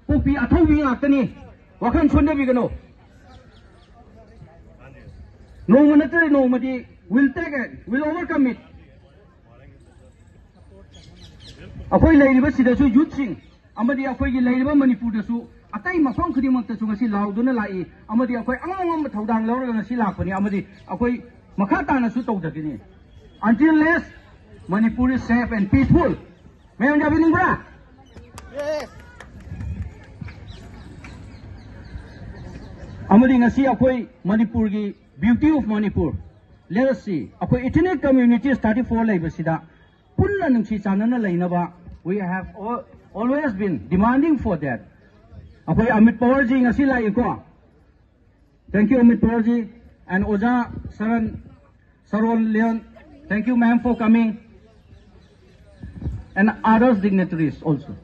Poppy अथौबी ngakani wakhan chondabi gano no manatri no madi will take it will overcome it akhoi leiriba sida su youth sing amadi akhoi gi leiriba manipur da su atai mafam khudimang ta su ngasi lauduna lai amadi akhoi angam thaudang lawra ngasi lakpani amadi akhoi makha ta na su tawdagini until less Manipur is safe and peaceful. Mayam jabi ningbra? Yes. Amadi ngasi akhoi Manipur gi beauty of Manipur. Let us see. Akhoi ethnic communities 34 lai basida punna nungsi chanana lainaba. We have always been demanding for that. Akhoi Amit Pawar ji ngasi lai ko. Thank you Amit Pawar ji and Oja Saron Leon. Thank you ma'am for coming. And others dignitaries also.